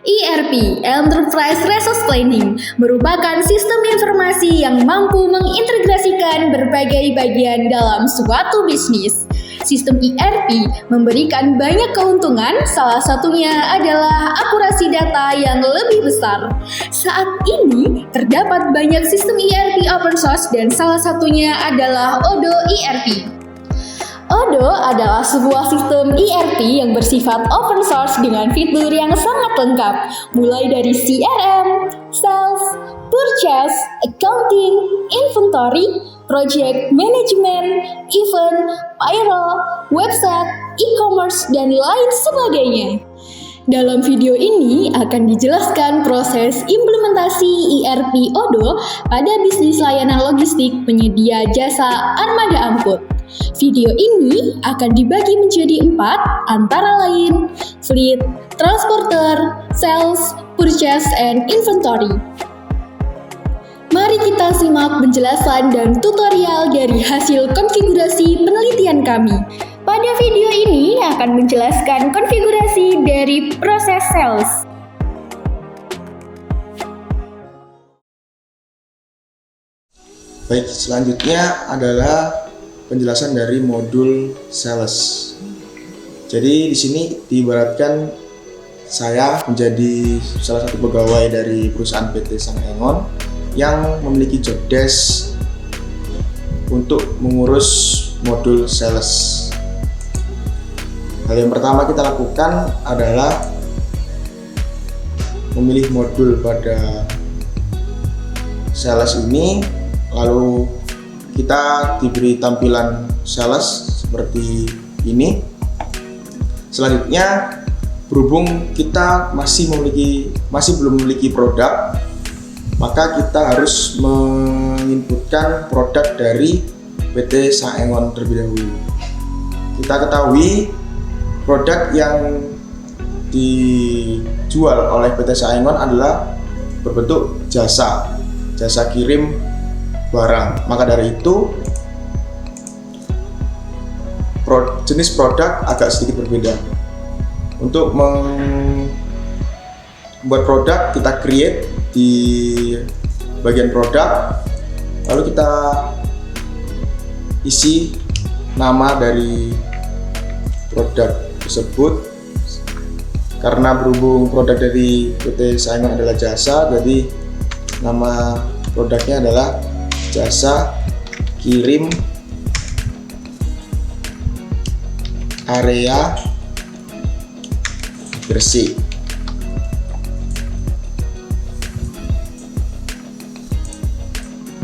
ERP, Enterprise Resource Planning, merupakan sistem informasi yang mampu mengintegrasikan berbagai bagian dalam suatu bisnis. Sistem ERP memberikan banyak keuntungan, salah satunya adalah akurasi data yang lebih besar. Saat ini, terdapat banyak sistem ERP open source dan salah satunya adalah Odoo ERP. Odoo adalah sebuah sistem ERP yang bersifat open source dengan fitur yang sangat lengkap, mulai dari CRM, sales, purchase, accounting, inventory, project management, event, payroll, website, e-commerce, dan lain sebagainya. Dalam video ini akan dijelaskan proses implementasi ERP Odoo pada bisnis layanan logistik penyedia jasa armada angkut. Video ini akan dibagi menjadi 4, antara lain fleet, transporter, sales, purchase, and inventory. Mari kita simak penjelasan dan tutorial dari hasil konfigurasi penelitian kami. Pada video ini akan menjelaskan konfigurasi dari proses sales. Baik, selanjutnya adalah penjelasan dari modul sales. Jadi di sini diibaratkan saya menjadi salah satu pegawai dari perusahaan PT Sang Engon yang memiliki job desk untuk mengurus modul sales. Hal yang pertama kita lakukan adalah memilih modul pada sales ini, lalu kita diberi tampilan sales seperti ini. Selanjutnya, berhubung kita masih belum memiliki produk, maka kita harus menginputkan produk dari PT Sang Engon terlebih dahulu. Kita ketahui produk yang dijual oleh PT Sang Engon adalah berbentuk jasa kirim barang. Maka dari itu jenis produk agak sedikit berbeda. Untuk membuat produk, kita create di bagian produk, lalu kita isi nama dari produk tersebut. Karena berhubung produk dari PT Sang Engon adalah jasa, jadi nama produknya adalah jasa kirim area Gresik.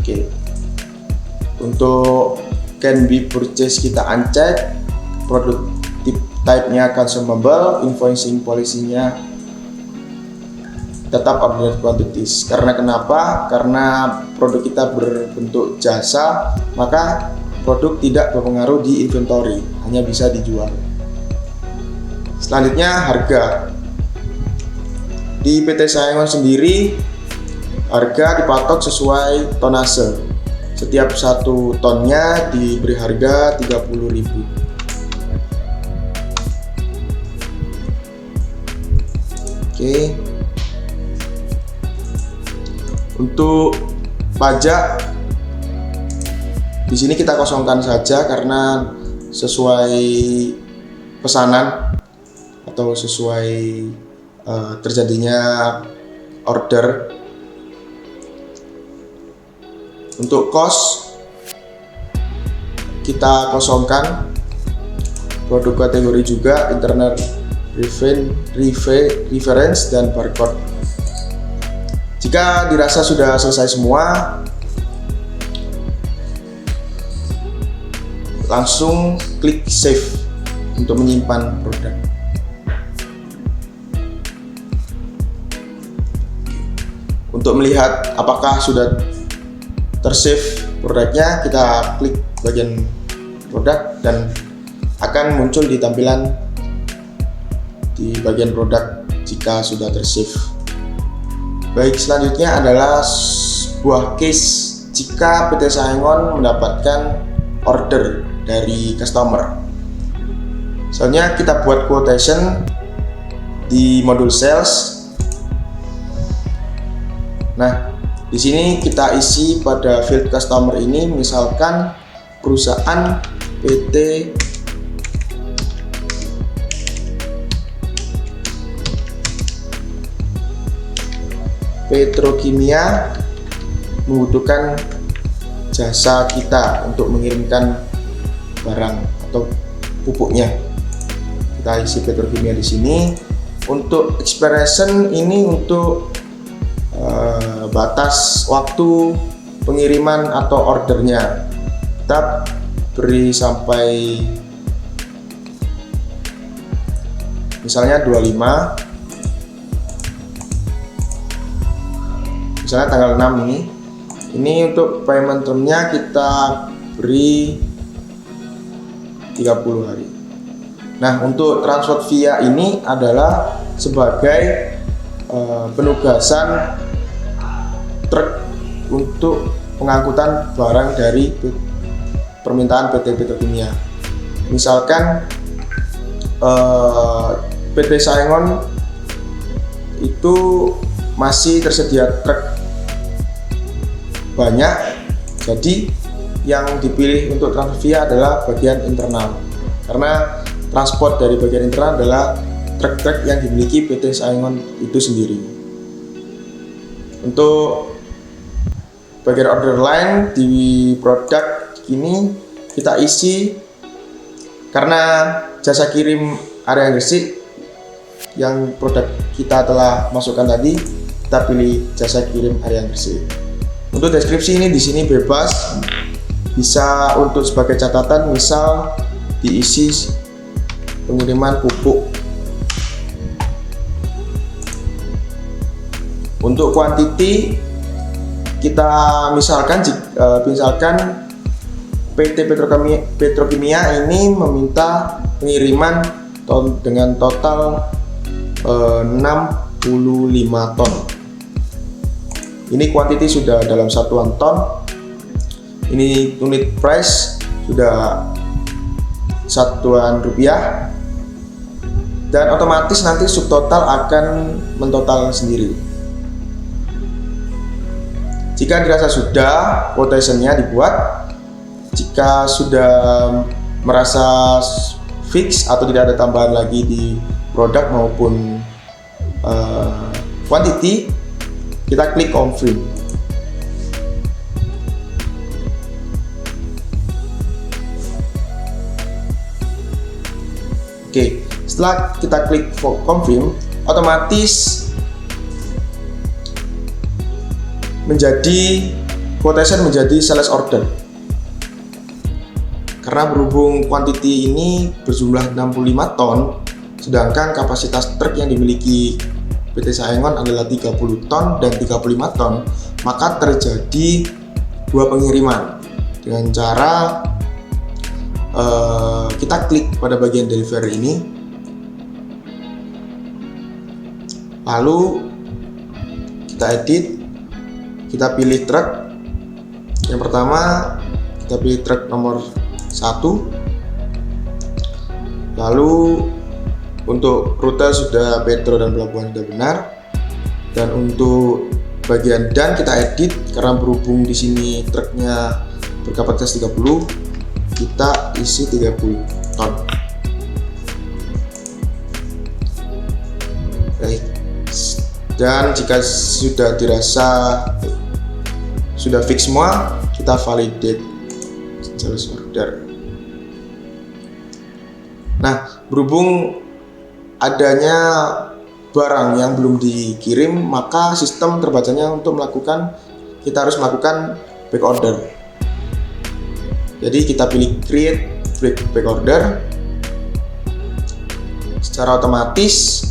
Oke. Untuk can be purchase kita uncheck, produk type-nya consumable, invoicing policy-nya tetap order quantities. Karena kenapa? Karena produk kita berbentuk jasa, maka produk tidak berpengaruh di inventory, hanya bisa dijual. Selanjutnya, harga. Di PT Sang Engon sendiri, harga dipatok sesuai tonase. Setiap 1 tonnya diberi harga 30.000. Oke. Untuk pajak, di sini kita kosongkan saja karena sesuai pesanan atau sesuai terjadinya order. Untuk cost kita kosongkan, produk kategori juga internet reference dan barcode. Jika dirasa sudah selesai semua, langsung klik save untuk menyimpan produk. Untuk melihat apakah sudah tersave produknya, kita klik bagian produk dan akan muncul di tampilan di bagian produk jika sudah tersave. Baik, selanjutnya adalah sebuah case jika PT Sang Engon mendapatkan order dari customer. Soalnya kita buat quotation di modul sales, Nah, di sini kita isi pada field customer ini misalkan perusahaan PT Petrokimia membutuhkan jasa kita untuk mengirimkan barang atau pupuknya. Kita isi Petrokimia di sini. Untuk expiration ini untuk batas waktu pengiriman atau ordernya. Kita beri sampai misalnya 25, misalnya tanggal 6 ini untuk payment termnya kita beri 30 hari. Nah, untuk transport via ini adalah sebagai penugasan truk untuk pengangkutan barang dari permintaan PT Petrokimia. Misalkan PT Saengon itu masih tersedia truk banyak, jadi yang dipilih untuk transfer via adalah bagian internal, karena transport dari bagian internal adalah truk-truk yang dimiliki PT Saengon itu sendiri. Untuk bagian order line di produk ini kita isi karena jasa kirim area Gresik yang produk kita telah masukkan tadi, kita pilih jasa kirim area Gresik. Untuk deskripsi ini di sini bebas, bisa untuk sebagai catatan, misal diisi pengiriman pupuk. Untuk quantity kita misalkan PT Petrokimia ini meminta pengiriman dengan total 65 ton. Ini quantity sudah dalam satuan ton. Ini unit price sudah satuan rupiah, dan otomatis nanti subtotal akan mentotal sendiri. Jika dirasa sudah, quotation-nya dibuat. Jika sudah merasa fix atau tidak ada tambahan lagi di produk maupun quantity, kita klik confirm. Oke, setelah kita klik confirm, otomatis menjadi quotation menjadi sales order. Karena berhubung quantity ini berjumlah 65 ton, sedangkan kapasitas truk yang dimiliki PT Saengon adalah 30 ton dan 35 ton, maka terjadi dua pengiriman dengan cara kita klik pada bagian delivery ini, lalu kita edit, kita pilih truk. Yang pertama kita pilih truk nomor 1, lalu untuk rute sudah Petro dan pelabuhan sudah benar, dan untuk bagian dan kita edit karena berhubung di sini truknya berkapasitas 30, kita isi 30 ton. Baik. Dan jika sudah dirasa sudah fix semua, kita validate sales order. Nah, berhubung adanya barang yang belum dikirim, maka sistem terbacanya untuk kita harus melakukan back order. Jadi kita pilih create back order. Secara otomatis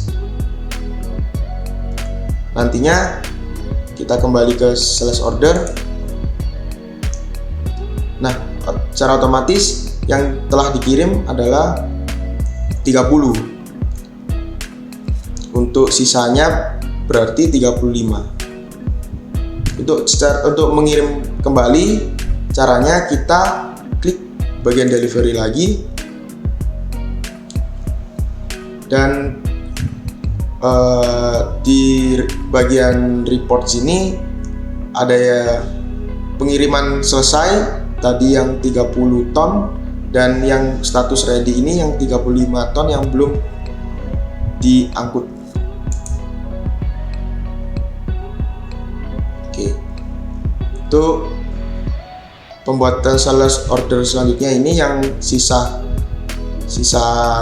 nantinya kita kembali ke sales order. Nah, secara otomatis yang telah dikirim adalah 30. Untuk sisanya berarti 35. Untuk mengirim kembali, caranya kita klik bagian delivery lagi, dan di bagian report sini ada ya pengiriman selesai tadi yang 30 ton, dan yang status ready ini yang 35 ton yang belum diangkut. Oke, itu pembuatan sales order selanjutnya. Ini yang sisa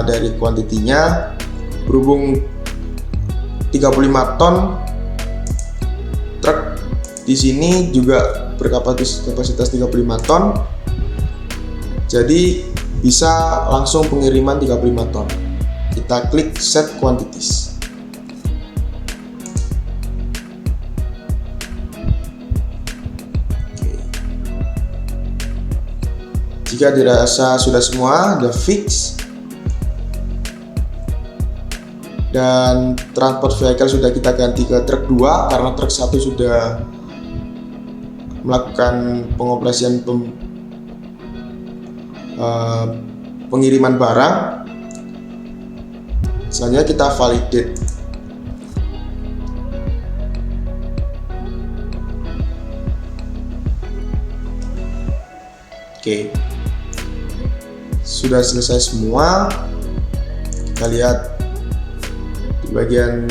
dari kuantitinya. Berhubung 35 ton, truk di sini juga berkapasitas 35 ton, jadi bisa langsung pengiriman 35 ton. Kita klik set quantities. Oke. Jika dirasa sudah semua, the fix, dan transport vehicle sudah kita ganti ke truk 2 karena truk 1 sudah melakukan pengoperasian pengiriman barang. Selanjutnya kita validate. Oke, sudah selesai semua. Kita lihat di bagian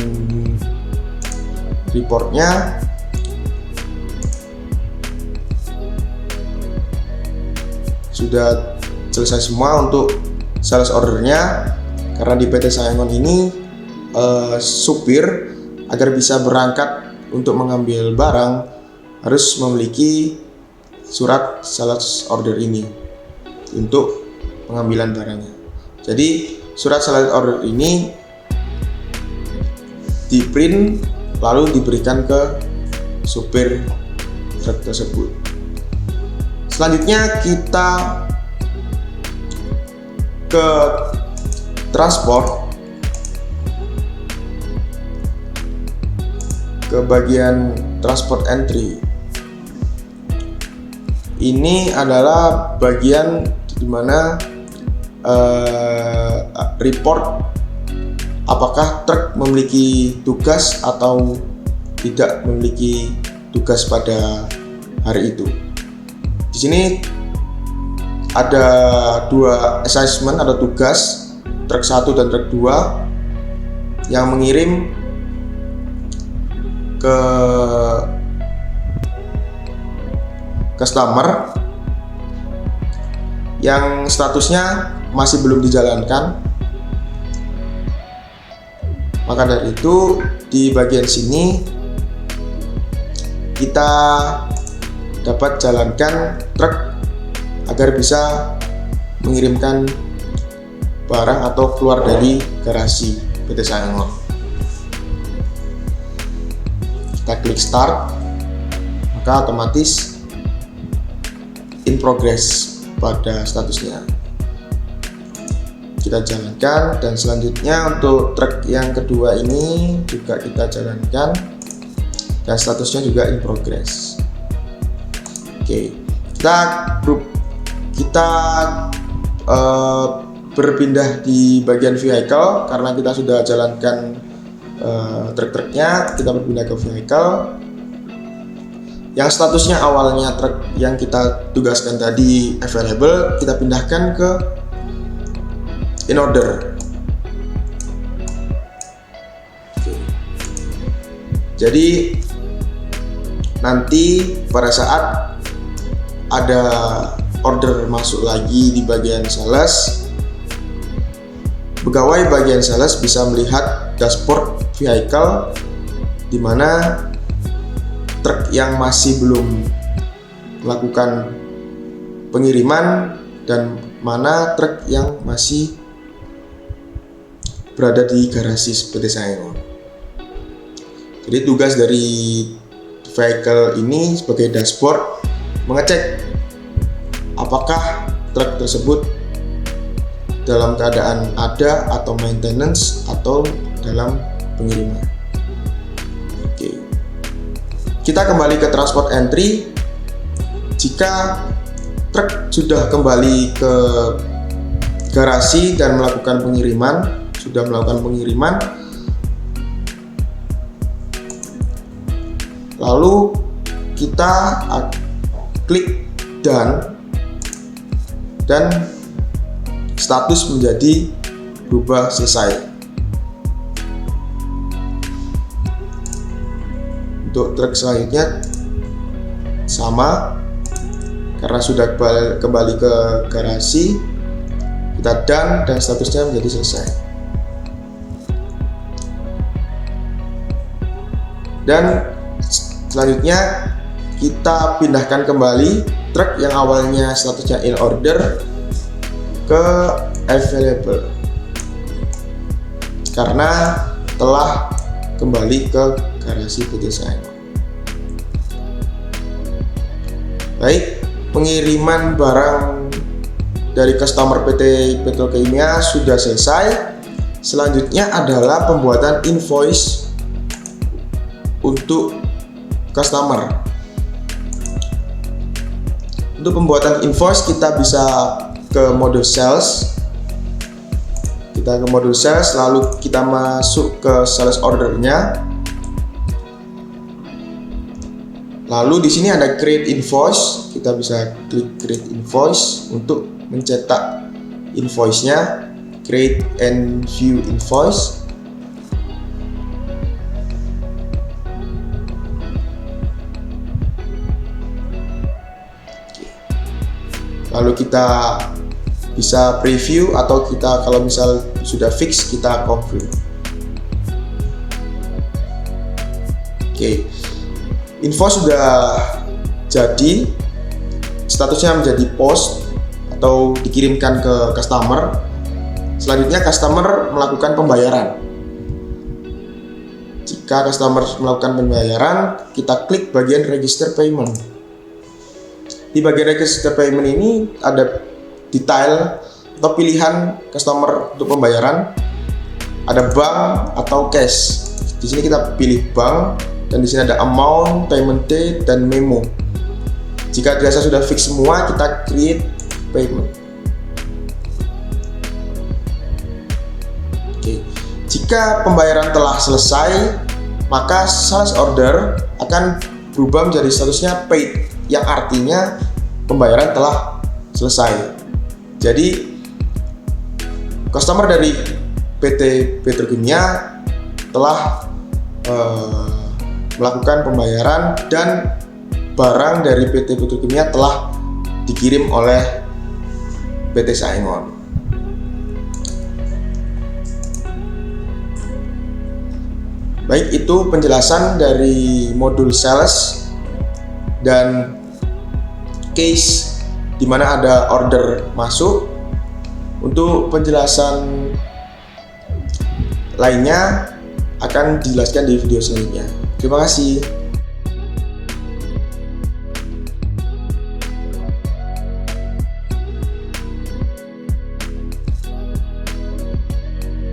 reportnya. Sudah selesai semua untuk sales ordernya, karena di PT Sayangon ini supir agar bisa berangkat untuk mengambil barang harus memiliki surat sales order ini untuk pengambilan barangnya. Jadi surat sales order ini di print lalu diberikan ke supir truk tersebut. Selanjutnya kita ke transport, ke bagian transport entry. Ini adalah bagian di mana report apakah truk memiliki tugas atau tidak memiliki tugas pada hari itu. Di sini ada 2 assignment atau tugas, truk 1 dan truk 2 yang mengirim ke customer yang statusnya masih belum dijalankan. Maka dari itu di bagian sini kita dapat jalankan truk agar bisa mengirimkan barang atau keluar dari garasi PT Sayangon. Kita klik start, maka otomatis in progress pada statusnya. Kita jalankan, dan selanjutnya untuk truk yang kedua ini juga kita jalankan dan statusnya juga in progress. Oke, kita berpindah di bagian vehicle karena kita sudah jalankan truk-truknya. Kita berpindah ke vehicle yang statusnya awalnya truk yang kita tugaskan tadi available, kita pindahkan ke in order. Oke. Jadi nanti pada saat ada order masuk lagi di bagian sales, pegawai bagian sales bisa melihat dashboard vehicle di mana truk yang masih belum melakukan pengiriman dan mana truk yang masih berada di garasi PT Sayangon. Jadi tugas dari vehicle ini sebagai dashboard mengecek apakah truk tersebut dalam keadaan ada atau maintenance atau dalam pengiriman. Oke. Kita kembali ke transport entry. Jika truk sudah kembali ke garasi dan melakukan pengiriman, lalu kita klik done dan status menjadi berubah selesai. Untuk truk selanjutnya sama, karena sudah kembali ke garasi, kita done dan statusnya menjadi selesai. Dan selanjutnya kita pindahkan kembali truk yang awalnya statusnya in order ke available karena telah kembali ke garasi PT Saengon. Baik, pengiriman barang dari customer PT Petrokimia sudah selesai. Selanjutnya adalah pembuatan invoice untuk customer. Untuk pembuatan invoice kita bisa ke modul sales. Kita ke modul sales, lalu kita masuk ke sales ordernya. Lalu di sini ada create invoice. Kita bisa klik create invoice untuk mencetak invoice-nya. Create and view invoice. Lalu kita bisa preview atau kita kalau misal sudah fix kita confirm. Oke. Invoice sudah jadi, statusnya menjadi post atau dikirimkan ke customer. Selanjutnya customer melakukan pembayaran. Jika customer melakukan pembayaran, kita klik bagian register payment. Di bagian register payment ini ada detail atau pilihan customer untuk pembayaran. Ada bank atau cash. Di sini kita pilih bank dan di sini ada amount, payment date, dan memo. Jika dirasa sudah fix semua, kita create payment. Oke. Jika pembayaran telah selesai, maka sales order akan berubah menjadi statusnya paid, yang artinya pembayaran telah selesai. Jadi customer dari PT Petrokimia telah melakukan pembayaran dan barang dari PT Petrokimia telah dikirim oleh PT Saengon. Baik, itu penjelasan dari modul sales dan case di mana ada order masuk. Untuk penjelasan lainnya akan dijelaskan di video selanjutnya. Terima kasih.